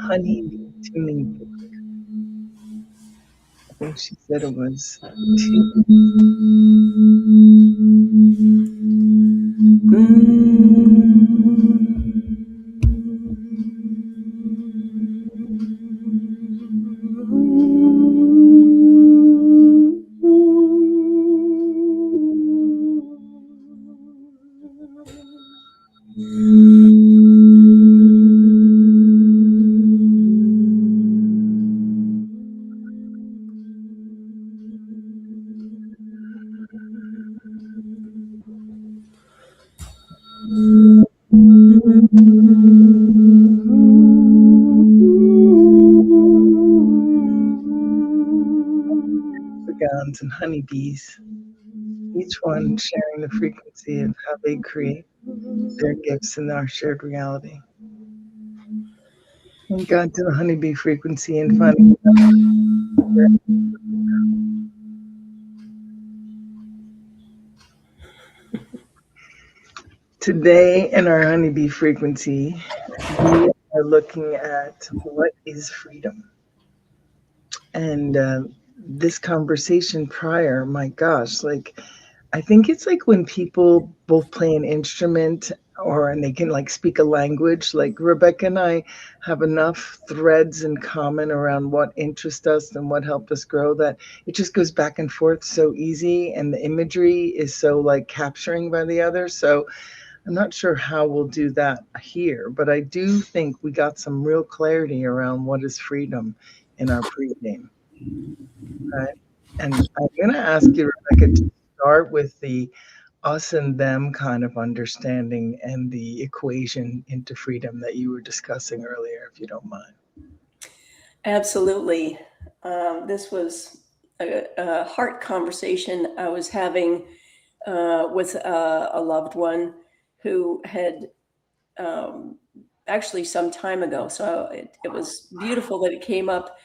honeybee tuning fork. I think she said it was two. Gowns and honeybees, each one sharing the frequency of how they create their gifts in our shared reality. Thank God to the honeybee frequency and finding today in our honeybee frequency, we are looking at what is freedom. And this conversation prior, my gosh, like I think it's like when people both play an instrument and they can like speak a language. Like Rebecca and I have enough threads in common around what interests us and what helped us grow that it just goes back and forth so easy, and the imagery is so like capturing by the other. So I'm not sure how we'll do that here, but I do think we got some real clarity around what is freedom in our pregame. Right. And I'm going to ask you, Rebecca, to start with the us and them kind of understanding and the equation into freedom that you were discussing earlier, if you don't mind. Absolutely. This was a heart conversation I was having with a loved one who had actually some time ago. So it was beautiful that it came up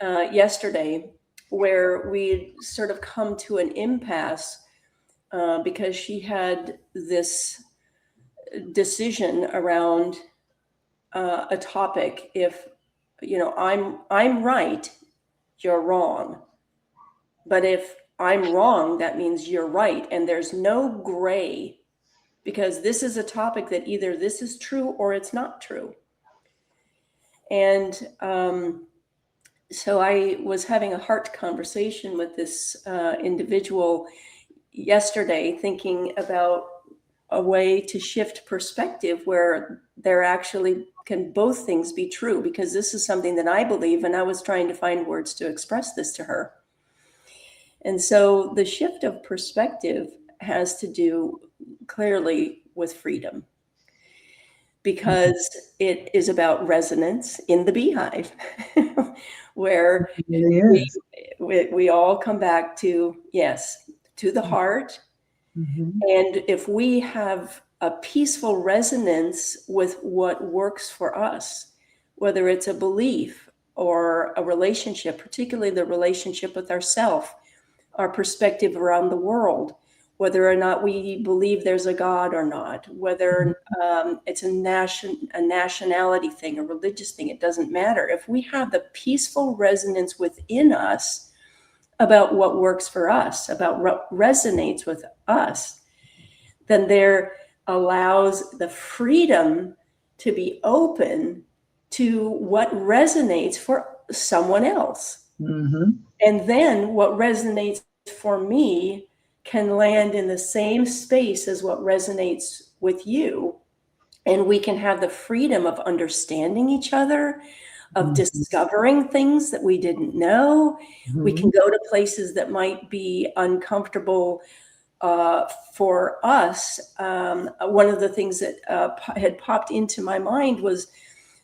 yesterday, where we sort of come to an impasse because she had this decision around a topic. If I'm right, you're wrong. But if I'm wrong, that means you're right, and there's no gray, because this is a topic that either this is true or it's not true. And so I was having a heart conversation with this individual yesterday, thinking about a way to shift perspective where there actually can both things be true, because this is something that I believe, and I was trying to find words to express this to her. And so the shift of perspective has to do clearly with freedom, because it is about resonance in the beehive, where we all come back to, yes, to the heart. Mm-hmm. And if we have a peaceful resonance with what works for us, whether it's a belief or a relationship, particularly the relationship with ourself, our perspective around the world, whether or not we believe there's a God or not, whether it's a nationality thing, a religious thing, it doesn't matter. If we have the peaceful resonance within us about what works for us, about what resonates with us, then there allows the freedom to be open to what resonates for someone else. Mm-hmm. And then what resonates for me can land in the same space as what resonates with you. And we can have the freedom of understanding each other, of mm-hmm. discovering things that we didn't know. Mm-hmm. We can go to places that might be uncomfortable for us. One of the things that had popped into my mind was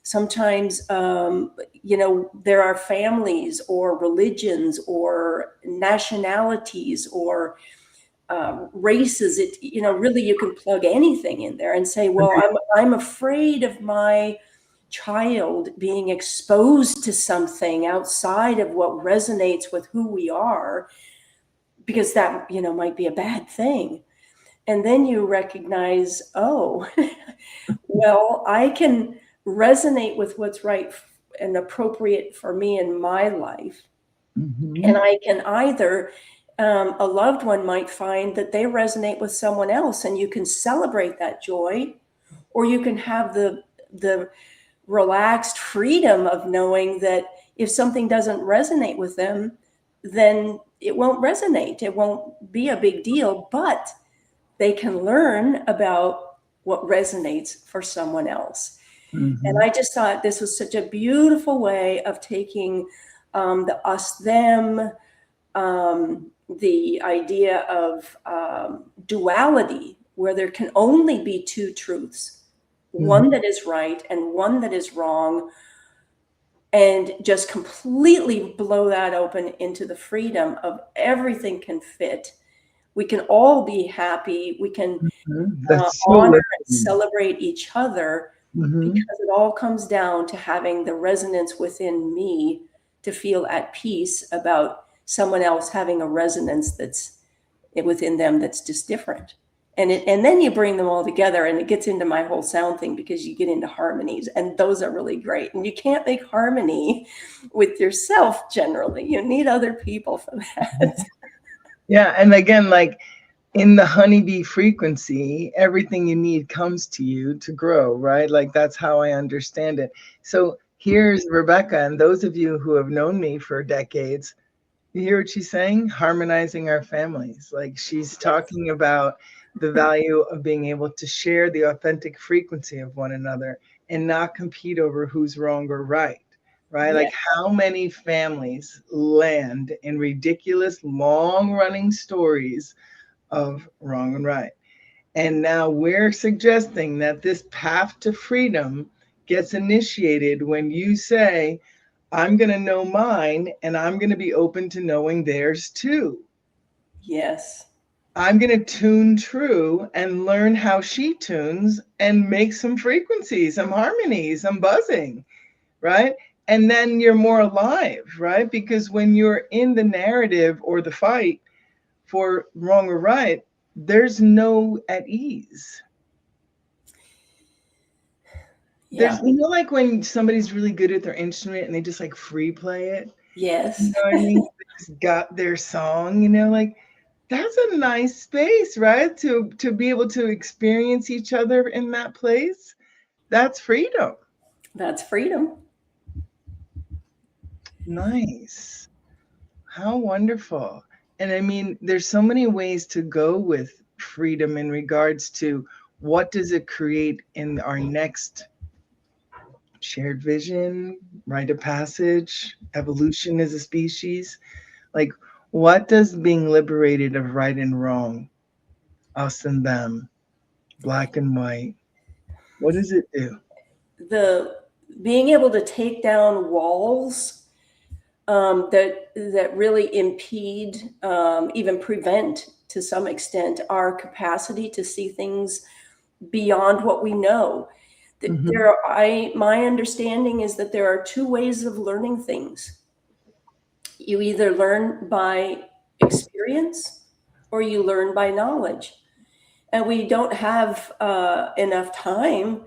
sometimes, there are families or religions or nationalities or races. Really you can plug anything in there and say, well, I'm afraid of my child being exposed to something outside of what resonates with who we are, because that, might be a bad thing. And then you recognize, oh, well, I can resonate with what's right and appropriate for me in my life. Mm-hmm. And I can either, a loved one might find that they resonate with someone else, and you can celebrate that joy, or you can have the relaxed freedom of knowing that if something doesn't resonate with them, then it won't resonate. It won't be a big deal, but they can learn about what resonates for someone else. Mm-hmm. And I just thought this was such a beautiful way of taking the us them, the idea of duality, where there can only be two truths, one that is right and one that is wrong, and just completely blow that open into the freedom of everything can fit. We can all be happy. We can That's so honor and lovely. celebrate each other, because it all comes down to having the resonance within me to feel at peace about someone else having a resonance that's within them that's just different. And then you bring them all together, and it gets into my whole sound thing, because you get into harmonies, and those are really great. And you can't make harmony with yourself generally. You need other people for that. Yeah, and again, like in the honeybee frequency, everything you need comes to you to grow, right? Like that's how I understand it. So here's Rebecca, and those of you who have known me for decades, you hear what she's saying? Harmonizing our families. Like she's talking about the value of being able to share the authentic frequency of one another and not compete over who's wrong or right. Right? Yeah. Like how many families land in ridiculous long running stories of wrong and right. And now we're suggesting that this path to freedom gets initiated when you say, I'm going to know mine and I'm going to be open to knowing theirs too. Yes. I'm going to tune true and learn how she tunes and make some frequency, some harmony, some buzzing, right? And then you're more alive, right? Because when you're in the narrative or the fight for wrong or right, there's no at ease. Yeah. There's, like when somebody's really good at their instrument and they just like free play it. You Yes. know what I mean? They just got their song, like that's a nice space, right? To be able to experience each other in that place. That's freedom. That's freedom. Nice. How wonderful. And I mean, there's so many ways to go with freedom in regards to what does it create in our next shared vision, rite of passage, evolution as a species. Like, what does being liberated of right and wrong, us and them, black and white, what does it do? The being able to take down walls that really impede, even prevent to some extent, our capacity to see things beyond what we know. Mm-hmm. My understanding is that there are two ways of learning things. You either learn by experience or you learn by knowledge. And we don't have enough time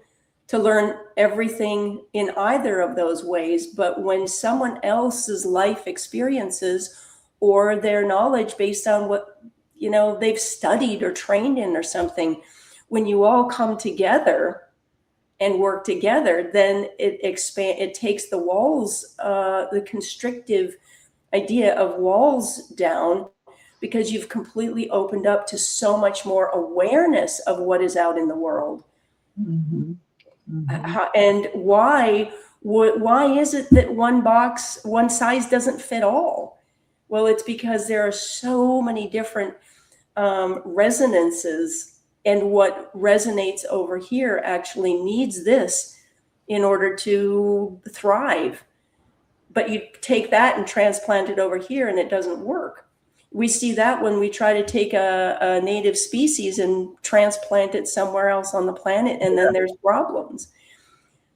to learn everything in either of those ways. But when someone else's life experiences or their knowledge based on what they've studied or trained in or something, when you all come together and work together, then it takes the walls, the constrictive idea of walls down, because you've completely opened up to so much more awareness of what is out in the world. Mm-hmm. Mm-hmm. And why is it that one size doesn't fit all? Well, it's because there are so many different resonances, and what resonates over here actually needs this in order to thrive. But you take that and transplant it over here and it doesn't work. We see that when we try to take a native species and transplant it somewhere else on the planet, and then there's problems.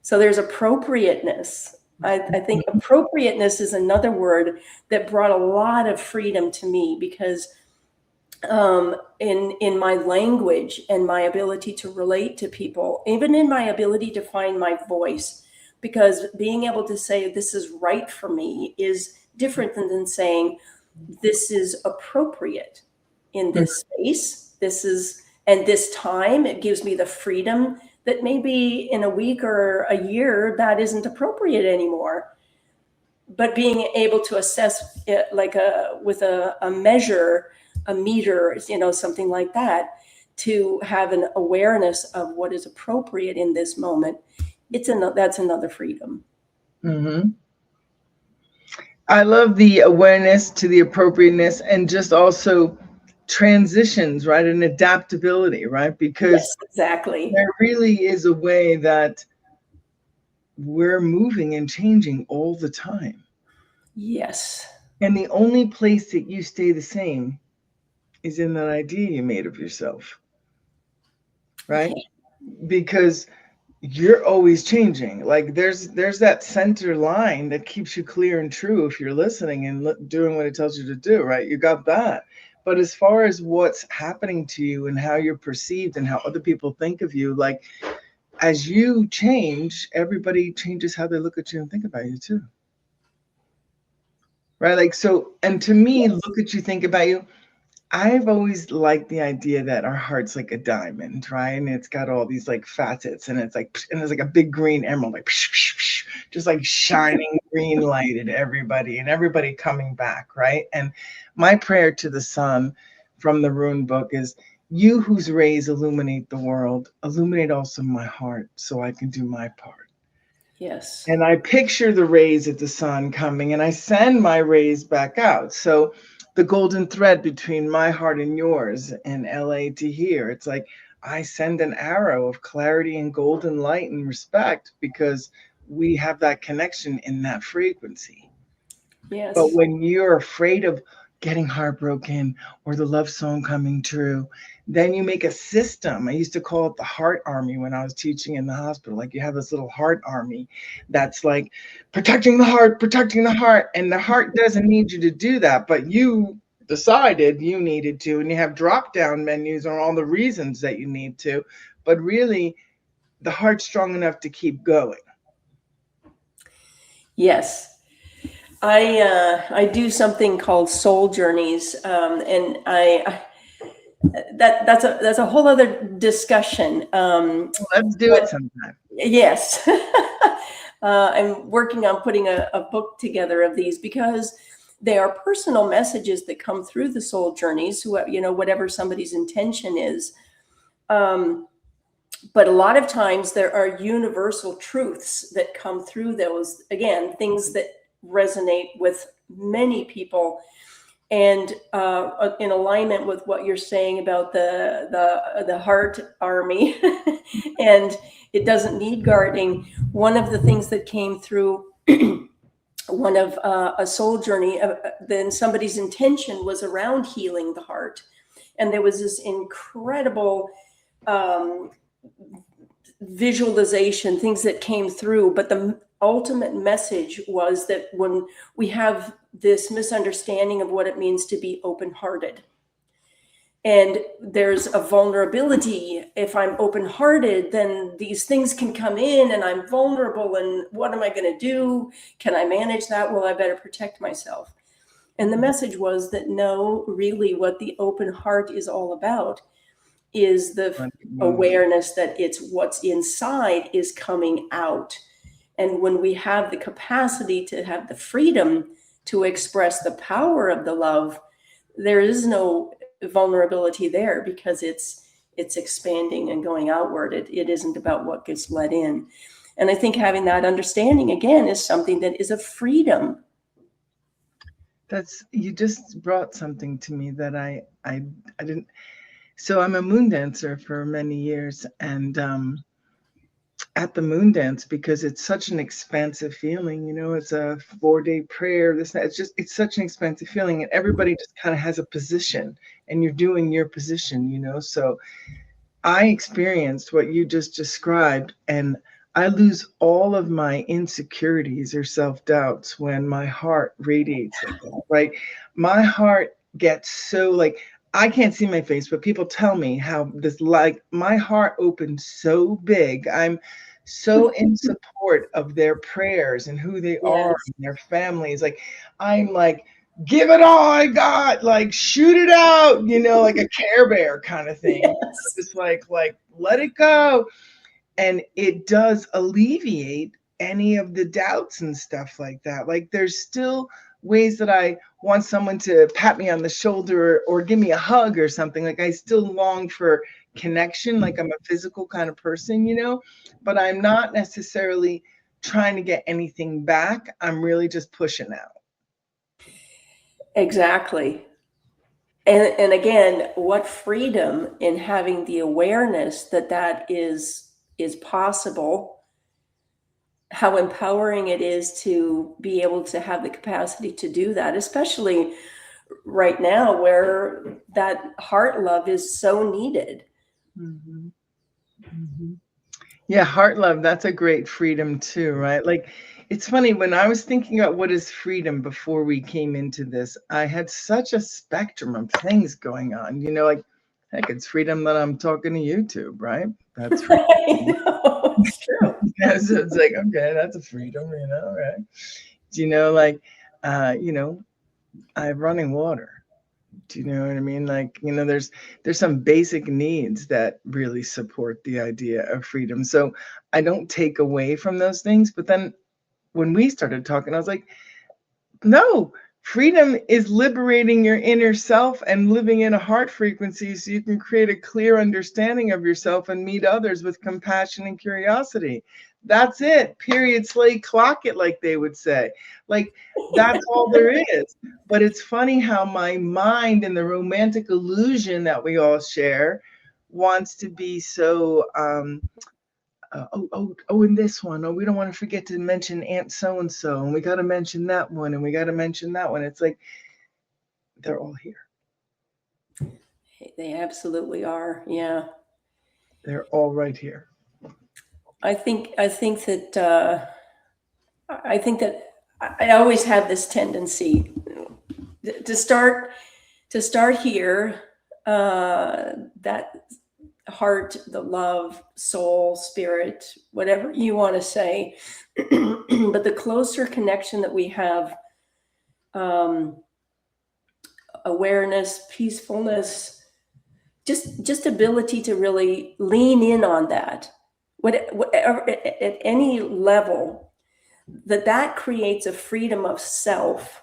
So there's appropriateness. I think appropriateness is another word that brought a lot of freedom to me, because in my language and my ability to relate to people, even in my ability to find my voice, because being able to say this is right for me is different than saying this is appropriate in this space. This is, and this time, it gives me the freedom that maybe in a week or a year that isn't appropriate anymore. But being able to assess it like with a measure, a meter, something like that, to have an awareness of what is appropriate in this moment, that's another freedom. Mm-hmm. I love the awareness to the appropriateness, and just also transitions, right? And adaptability, right? Because yes, exactly. There really is a way that we're moving and changing all the time. Yes. And the only place that you stay the same is in that idea you made of yourself, right? Yeah. Because you're always changing. Like there's that center line that keeps you clear and true if you're listening and doing what it tells you to do, right? You got that. But as far as what's happening to you and how you're perceived and how other people think of you, like as you change, everybody changes how they look at you and think about you too. Right? Like, so, and to me, Yes. look at you, think about you. I've always liked the idea that our heart's like a diamond, right? And it's got all these like facets, and it's like, and there's like a big green emerald, like just like shining green light at everybody and everybody coming back, right? And my prayer to the sun from the rune book is, you whose rays illuminate the world, illuminate also my heart so I can do my part. Yes. And I picture the rays of the sun coming, and I send my rays back out. So the golden thread between my heart and yours in LA to here, it's like I send an arrow of clarity and golden light and respect because we have that connection in that frequency. Yes. But when you're afraid of getting heartbroken or the love song coming true, then you make a system. I used to call it the heart army when I was teaching in the hospital. Like you have this little heart army that's like protecting the heart, protecting the heart. And the heart doesn't need you to do that, but you decided you needed to. And you have drop down menus on all the reasons that you need to. But really, the heart's strong enough to keep going. Yes. I do something called soul journeys, and that's a whole other discussion. Let's do it sometime. Yes. I'm working on putting a book together of these because they are personal messages that come through the soul journeys, whatever somebody's intention is. But a lot of times there are universal truths that come through those, again, things that resonate with many people, and in alignment with what you're saying about the heart army. And it doesn't need guarding. One of the things that came through one of a soul journey, then somebody's intention was around healing the heart, and there was this incredible visualization, things that came through. But the ultimate message was that when we have this misunderstanding of what it means to be open-hearted, and there's a vulnerability. If I'm open-hearted, then these things can come in and I'm vulnerable, and what am I going to do? Can I manage that? Well, I better protect myself. And the message was that no, really what the open heart is all about is the awareness that it's what's inside is coming out. And when we have the capacity to have the freedom to express the power of the love, there is no vulnerability there, because it's expanding and going outward. It isn't about what gets let in. And I think having that understanding, again, is something that is a freedom. You just brought something to me that I didn't. So I'm a moon dancer for many years, and at the moon dance, because it's such an expansive feeling, it's a 4-day prayer, it's such an expansive feeling, and everybody just kind of has a position, and you're doing your position, so I experienced what you just described, and I lose all of my insecurities or self-doubts when my heart radiates like that, right? My heart gets so, like, I can't see my face, but people tell me how this, like, my heart opens so big. I'm so in support of their prayers and who they are Yes. and their families. Like, I'm like, give it all I got, like shoot it out, like a Care Bear kind of thing. Yes. Just like let it go. And it does alleviate any of the doubts and stuff like that. Like, there's still ways that I want someone to pat me on the shoulder or give me a hug or something. Like, I still long for connection. Like, I'm a physical kind of person, but I'm not necessarily trying to get anything back. I'm really just pushing out. Exactly. And again, what freedom in having the awareness that that is possible, how empowering it is to be able to have the capacity to do that, especially right now where that heart love is so needed. Mm-hmm. Mm-hmm. Yeah, heart love, that's a great freedom too, right? Like, it's funny, when I was thinking about what is freedom before we came into this, I had such a spectrum of things going on. Like, heck, it's freedom that I'm talking to YouTube, right? That's freedom. I know, it's true. Yeah, so it's like, okay, that's a freedom, right? Like, I have running water. Do you know what I mean? Like, there's some basic needs that really support the idea of freedom. So I don't take away from those things. But then when we started talking, I was like, no, freedom is liberating your inner self and living in a heart frequency so you can create a clear understanding of yourself and meet others with compassion and curiosity. That's it. Period. Slay, clock it, like they would say. Like, that's all there is. But it's funny how my mind and the romantic illusion that we all share wants to be so and this one. Oh, we don't want to forget to mention Aunt so and so, and we got to mention that one, and we got to mention that one. It's like, they're all here. They absolutely are. Yeah. They're all right here. I think that I always have this tendency to start here, that heart, the love, soul, spirit, whatever you want to say. But the closer connection that we have, um, awareness, peacefulness, just ability to really lean in on that, whatever, at any level, that creates a freedom of self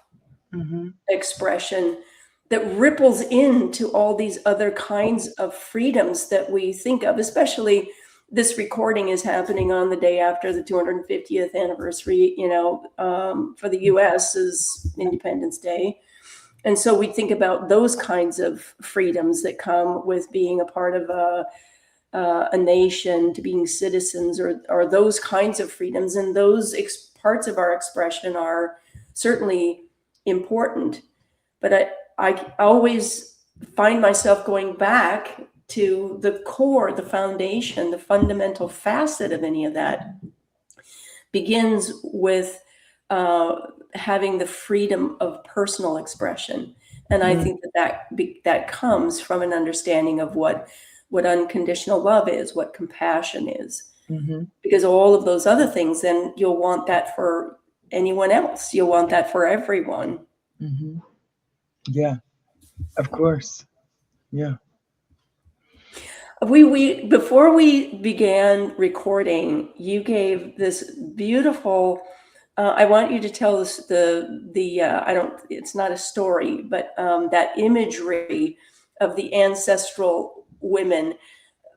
expression that ripples into all these other kinds of freedoms that we think of. Especially, this recording is happening on the day after the 250th anniversary, for the US's Independence Day. And so we think about those kinds of freedoms that come with being a part of a nation, to being citizens, or those kinds of freedoms. And those parts of our expression are certainly important. But I always find myself going back to the core, the foundation, the fundamental facet of any of that begins with having the freedom of personal expression. And I think that comes from an understanding of what unconditional love is, what compassion is. Because all of those other things, then you'll want that for anyone else. You'll want that for everyone. Yeah, of course. Yeah. We before we began recording, you gave this beautiful. I want you to tell us the I don't. It's not a story, but that imagery of the ancestral women,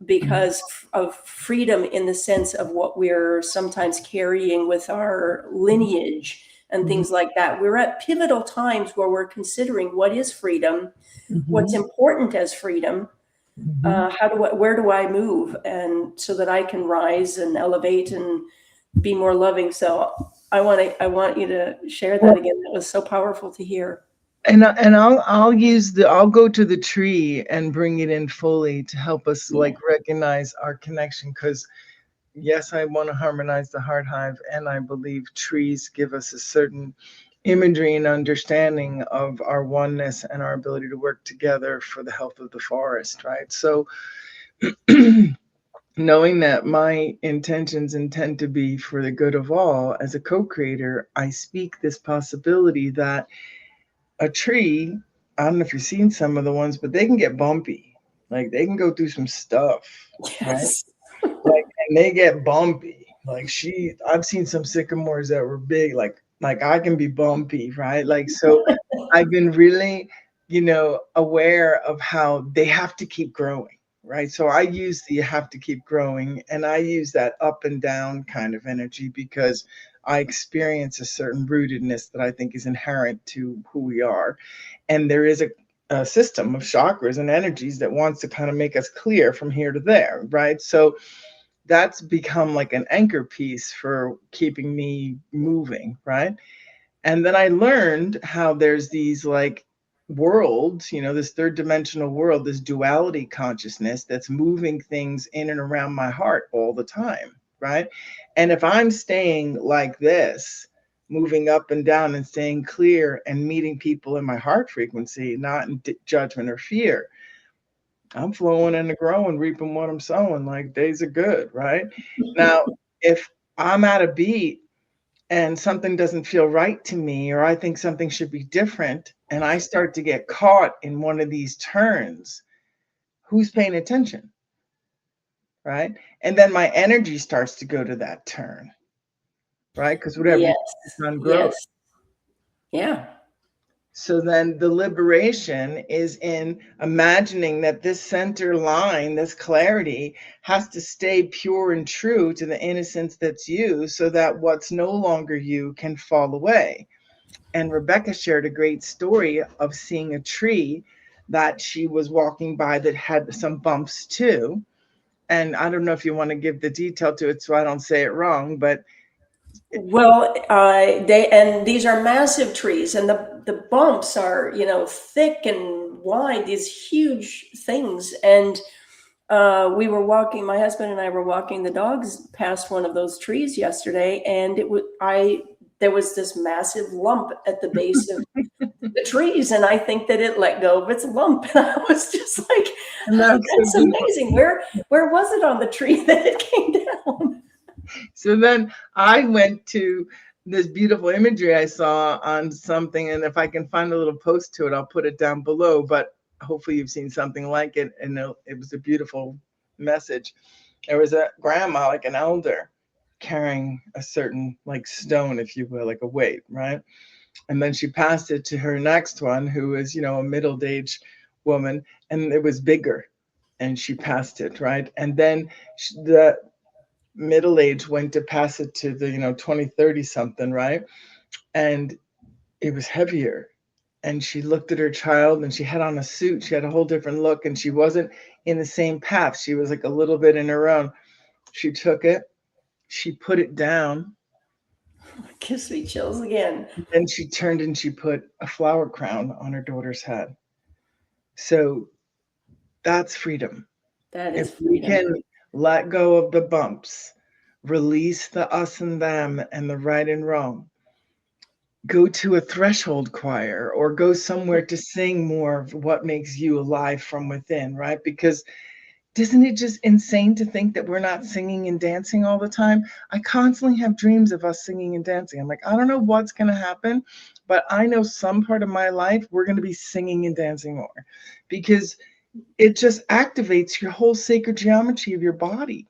because of freedom in the sense of what we're sometimes carrying with our lineage and things like that. We're at pivotal times where we're considering what is freedom, what's important as freedom. Where do I move, and so that I can rise and elevate and be more loving. So I want you to share that again. That was so powerful to hear. And I'll go to the tree and bring it in fully to help us like recognize our connection. Because yes, I want to harmonize the heart hive, and I believe trees give us a certain imagery and understanding of our oneness and our ability to work together for the health of the forest, right? So knowing that my intentions intend to be for the good of all, as a co-creator, I speak this possibility that a tree, I don't know if you've seen some of the ones, but they can get bumpy. Like they can go through some stuff, right? Yes. Like, and they get bumpy. Like I've seen some sycamores that were big, like I can be bumpy, right? Like, so I've been really, aware of how they have to keep growing, right? So I use the have to keep growing, and I use that up and down kind of energy because I experience a certain rootedness that I think is inherent to who we are. And there is a system of chakras and energies that wants to kind of make us clear from here to there, right? So that's become like an anchor piece for keeping me moving, right? And then I learned how there's these like worlds, this third dimensional world, this duality consciousness that's moving things in and around my heart all the time, right? And if I'm staying like this, moving up and down and staying clear and meeting people in my heart frequency, not in judgment or fear, I'm flowing and growing, reaping what I'm sowing. Like days are good, right? Now, if I'm at a beat and something doesn't feel right to me, or I think something should be different, and I start to get caught in one of these turns, who's paying attention, right? And then my energy starts to go to that turn, right? Because whatever you Yes. focus on grows. Yes. Yeah. So then the liberation is in imagining that this center line, this clarity, has to stay pure and true to the innocence that's you, so that what's no longer you can fall away. And Rebecca shared a great story of seeing a tree that she was walking by that had some bumps too. And I don't know if you want to give the detail to it so I don't say it wrong, but Well, these are massive trees, and the bumps are, thick and wide, these huge things. And we were walking. My husband and I were walking the dogs past one of those trees yesterday, and there was this massive lump at the base of the trees, and I think that it let go of its lump. And I was just like, and that's so "That's beautiful. amazing. Where was it on the tree that it came down?" So then I went to this beautiful imagery I saw on something, and if I can find a little post to it, I'll put it down below. But hopefully you've seen something like it, and it was a beautiful message. There was a grandma, like an elder, carrying a certain like stone, if you will, like a weight, right? And then she passed it to her next one, who was, a middle-aged woman, and it was bigger, and she passed it, right? And then the middle age went to pass it to the 20, 30 something, right? And it was heavier. And she looked at her child, and she had on a suit, she had a whole different look, and she wasn't in the same path, she was like a little bit in her own. She took it, she put it down, Gives me chills again. then she turned and she put a flower crown on her daughter's head. So that's freedom. That If is we freedom. can let go of the bumps, release the us and them and the right and wrong, go to a threshold choir or go somewhere to sing more of what makes you alive from within, right? Because isn't it just insane to think that we're not singing and dancing all the time? I constantly have dreams of us singing and dancing. I'm like, I don't know what's going to happen, but I know some part of my life we're going to be singing and dancing more, because it just activates your whole sacred geometry of your body.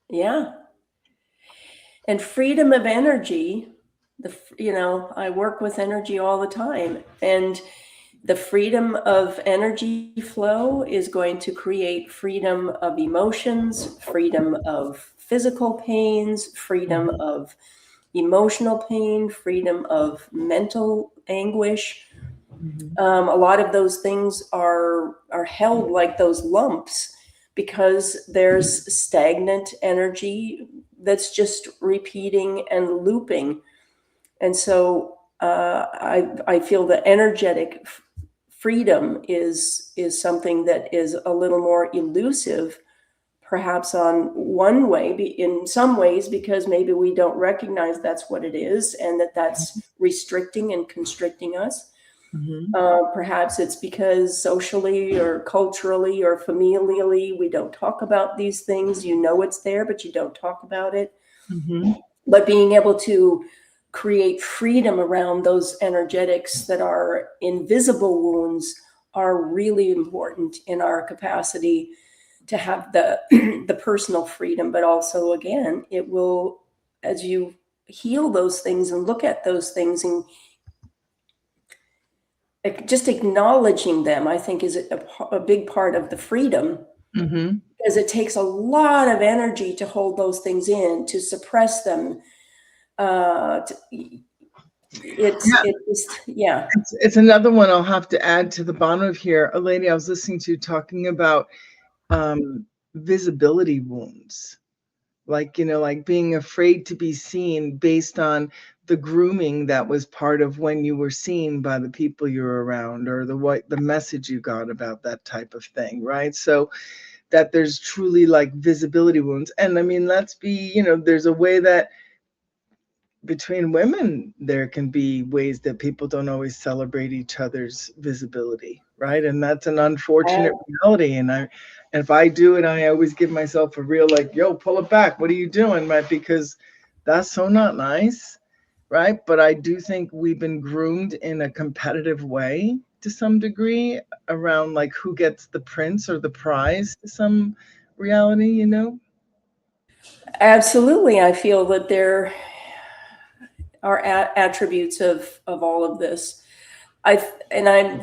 Yeah. And freedom of energy, I work with energy all the time, and the freedom of energy flow is going to create freedom of emotions, freedom of physical pains, freedom of emotional pain, freedom of mental anguish. A lot of those things are held like those lumps because there's stagnant energy that's just repeating and looping. And so I feel that energetic freedom is something that is a little more elusive, perhaps on one way, in some ways, because maybe we don't recognize that's what it is, and that's restricting and constricting us. Perhaps it's because socially or culturally or familially we don't talk about these things. You know it's there, but you don't talk about it. But being able to create freedom around those energetics that are invisible wounds are really important in our capacity to have the the personal freedom. But also, again, it will, as you heal those things and look at those things and just acknowledging them, I think, is a big part of the freedom, because it takes a lot of energy to hold those things in, to suppress them. It's another one I'll have to add to the bottom of here. A lady I was listening to talking about visibility wounds, like, like being afraid to be seen based on the grooming that was part of when you were seen by the people you were around, or the message you got about that type of thing, right? So that there's truly like visibility wounds. And I mean, let's be, there's a way that between women, there can be ways that people don't always celebrate each other's visibility, right? And that's an unfortunate reality. And if I do it, I always give myself a real like, yo, pull it back. What are you doing, right? Because that's so not nice, right? But I do think we've been groomed in a competitive way to some degree around like who gets the prince or the prize to some reality, Absolutely. I feel that there are attributes of all of this. I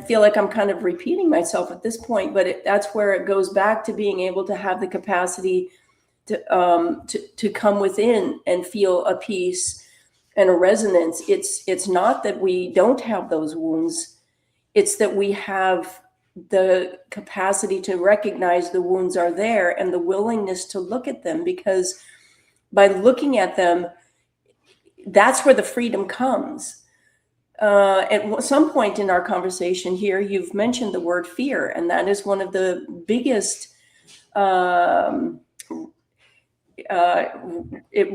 feel like I'm kind of repeating myself at this point, but that's where it goes back to being able to have the capacity to come within and feel a peace and a resonance. It's not that we don't have those wounds. It's that we have the capacity to recognize the wounds are there and the willingness to look at them, because by looking at them, that's where the freedom comes. At some point in our conversation here, you've mentioned the word fear, and that is one of the biggest. It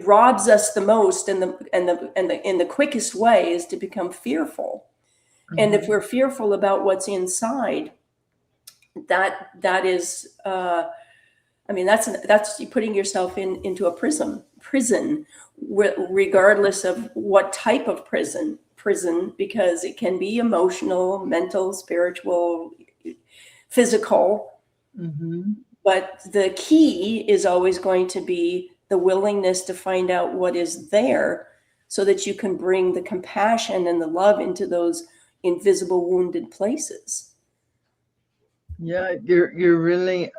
robs us the most, and in the quickest way is to become fearful. And if we're fearful about what's inside, that is, that's putting yourself into a prison, regardless of what type of prison, because it can be emotional, mental, spiritual, physical. But the key is always going to be the willingness to find out what is there, so that you can bring the compassion and the love into those invisible wounded places. Yeah, you're really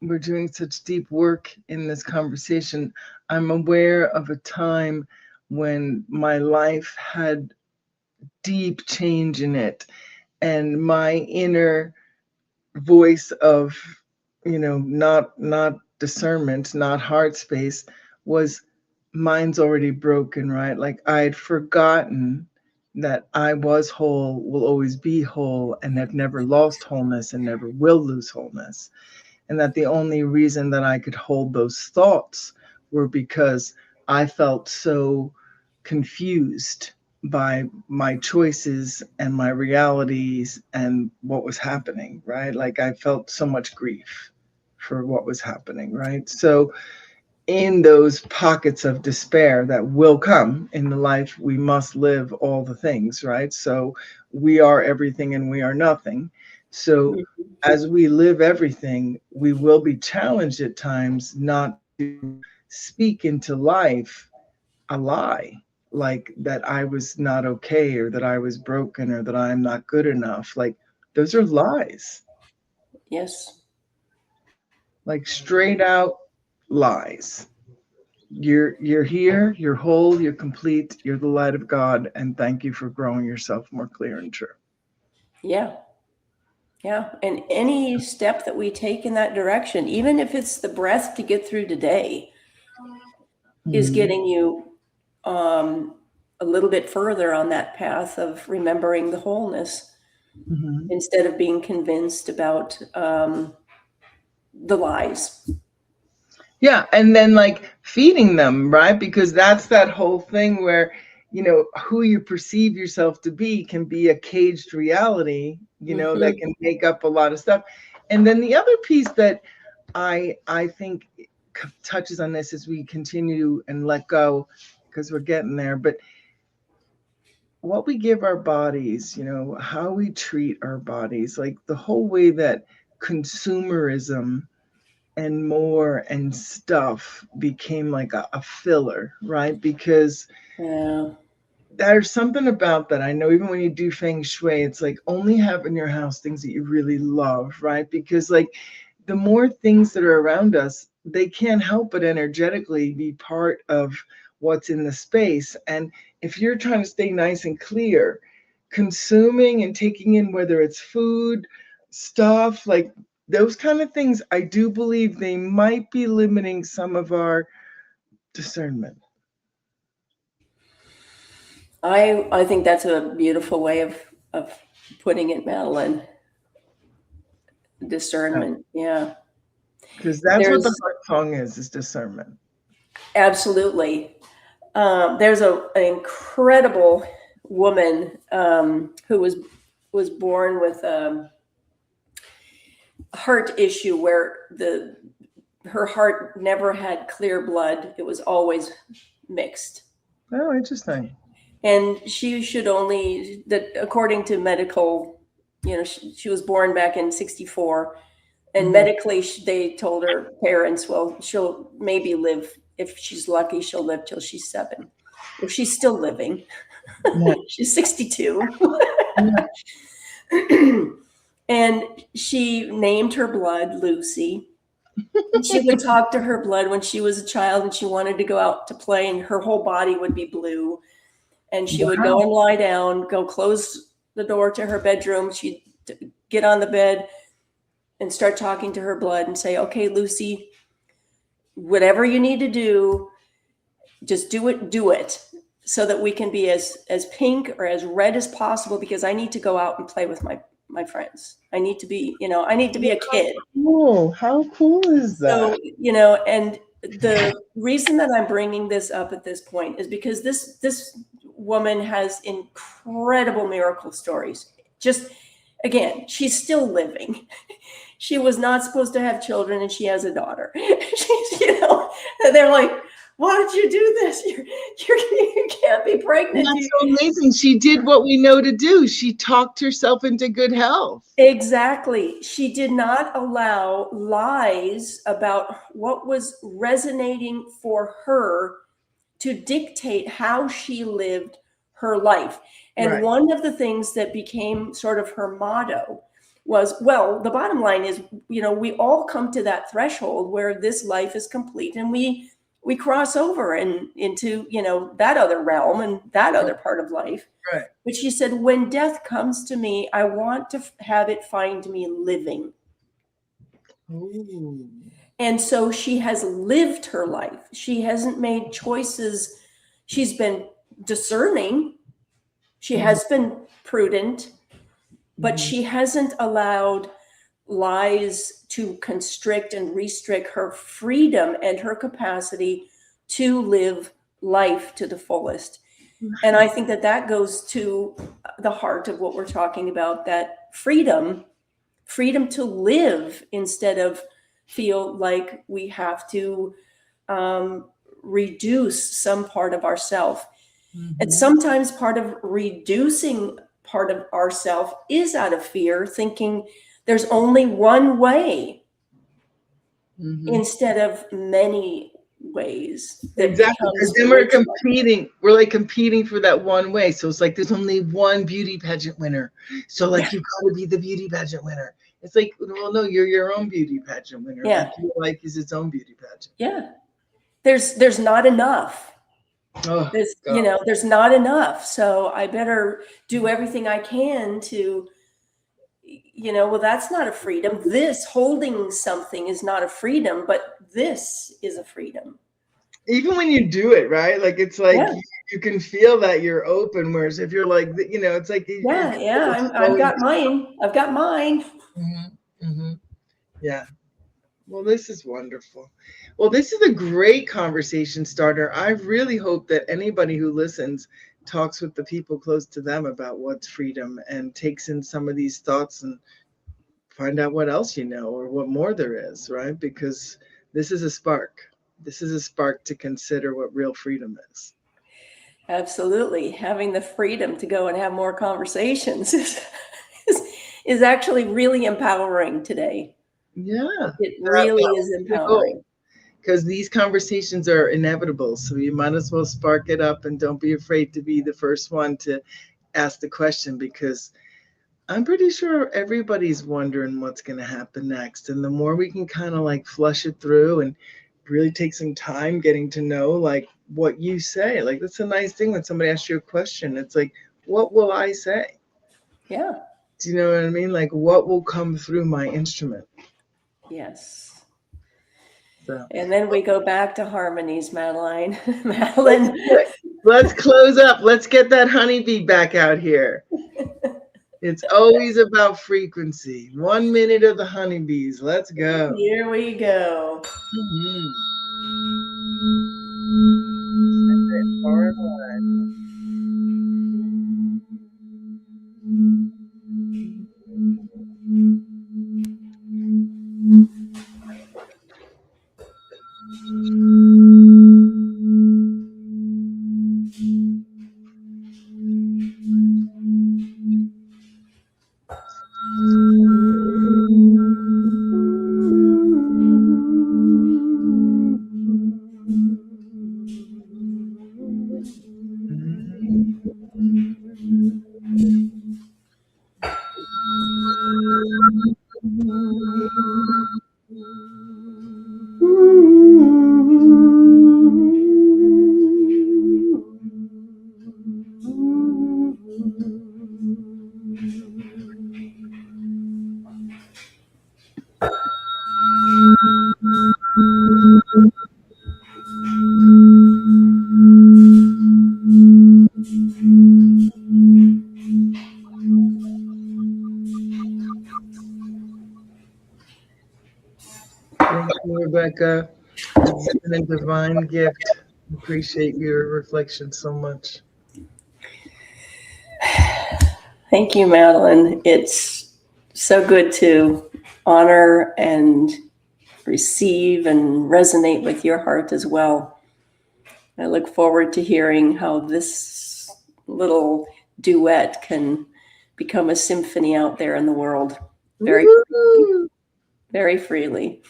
we're doing such deep work in this conversation. I'm aware of a time when my life had deep change in it, and my inner voice of, not discernment, not heart space, was mine's already broken, right? Like I'd forgotten that I was whole, will always be whole, and have never lost wholeness and never will lose wholeness. And that the only reason that I could hold those thoughts were because I felt so confused by my choices and my realities and what was happening, right? Like I felt so much grief for what was happening, right? So in those pockets of despair that will come in the life, we must live all the things, right? So we are everything and we are nothing. So as we live everything, we will be challenged at times not to speak into life a lie, like that I was not okay, or that I was broken, or that I'm not good enough. Like those are lies. Yes. Like straight out lies. You're here, you're whole, you're complete, you're the light of God, and thank you for growing yourself more clear and true. Yeah. Yeah. And any step that we take in that direction, even if it's the breath to get through today, is getting you a little bit further on that path of remembering the wholeness, instead of being convinced about the lies. Yeah, and then like feeding them, right? Because that's that whole thing where, who you perceive yourself to be can be a caged reality, that can make up a lot of stuff. And then the other piece that I think touches on this as we continue and let go, because we're getting there, but what we give our bodies, how we treat our bodies, like the whole way that consumerism and more and stuff became like a filler, right? Because there's something about that. I know even when you do feng shui, it's like only have in your house things that you really love, right? Because like the more things that are around us, they can't help but energetically be part of what's in the space. And if you're trying to stay nice and clear, consuming and taking in, whether it's food, stuff, like those kind of things, I do believe they might be limiting some of our discernment. I think that's a beautiful way of putting it, Madeline. Discernment, yeah. Because that's what the heart song is discernment. Absolutely. There's an incredible woman who was born with a heart issue where her heart never had clear blood. It was always mixed. Oh, interesting. And she should only, that according to medical, she was born back in 1964. And medically, they told her parents, well, she'll maybe live, if she's lucky, she'll live till she's 7. If she's still living, she's 62. And she named her blood Lucy. And she would talk to her blood when she was a child and she wanted to go out to play, and her whole body would be blue. And she would go and lie down, go close the door to her bedroom. She'd get on the bed and start talking to her blood and say, okay, Lucy, whatever you need to do, just do it so that we can be as pink or as red as possible, because I need to go out and play with my friends. I need to be, I need to be a kid. Oh, how cool is that? So, and the reason that I'm bringing this up at this point is because this woman has incredible miracle stories. Just, again, she's still living. She was not supposed to have children, and she has a daughter. She's, they're like, why did you do this? You can't be pregnant. That's so amazing. She did what we know to do. She talked herself into good health. Exactly. She did not allow lies about what was resonating for her to dictate how she lived her life. And one of the things that became sort of her motto was, well, the bottom line is, we all come to that threshold where this life is complete, and we cross over into, that other realm and that other part of life. Right. But she said, when death comes to me, I want to have it find me living. Ooh. And so she has lived her life. She hasn't made choices. She's been discerning. She has been prudent, but she hasn't allowed lies to constrict and restrict her freedom and her capacity to live life to the fullest. And I think that goes to the heart of what we're talking about, that freedom to live instead of feel like we have to reduce some part of ourself. And sometimes part of reducing part of ourself is out of fear, thinking there's only one way instead of many ways. Exactly, because then we're competing. We're like competing for that one way. So it's like there's only one beauty pageant winner. So like you've got to be the beauty pageant winner. It's like, well, no, you're your own beauty pageant winner. Yeah. Like your life is its own beauty pageant. Yeah. There's not enough. Oh, there's not enough. So I better do everything I can to, well, that's not a freedom. This holding something is not a freedom, but this is a freedom. Even when you do it, right? Like, it's like you can feel that you're open. Whereas if you're like, it's like, I've got mine. I've got mine. Yeah. Well, this is wonderful. Well, this is a great conversation starter. I really hope that anybody who listens talks with the people close to them about what's freedom and takes in some of these thoughts and find out what else you know or what more there is, right? Because this is a spark. This is a spark to consider what real freedom is. Absolutely. Having the freedom to go and have more conversations is, is actually really empowering today. Yeah. It really That is was the goal. empowering. Because these conversations are inevitable. So you might as well spark it up and don't be afraid to be the first one to ask the question, because I'm pretty sure everybody's wondering what's going to happen next. And the more we can kind of like flush it through and really take some time getting to know like what you say. Like that's a nice thing when somebody asks you a question. It's like, what will I say? Yeah. Do you know what I mean? Like what will come through my instrument? Yes. So And then we go back to harmonies, Madeline. let's Madeline. do it. Let's close up. Let's get that honeybee back out here. It's always about frequency. 1 minute of the honeybees. Let's go. Here we go. Mm-hmm. Send it far and wide. Thank you, Rebecca. It's been a divine gift. Appreciate your reflection so much. Thank you, Madeline. It's so good to honor and receive and resonate with your heart as well. I look forward to hearing how this little duet can become a symphony out there in the world very freely, very freely.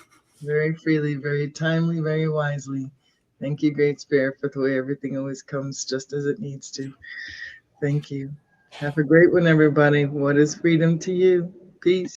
Very freely, very timely, very wisely. Thank you, Great Spirit, for the way everything always comes just as it needs to. Thank you. Have a great one, everybody. What is freedom to you? Peace.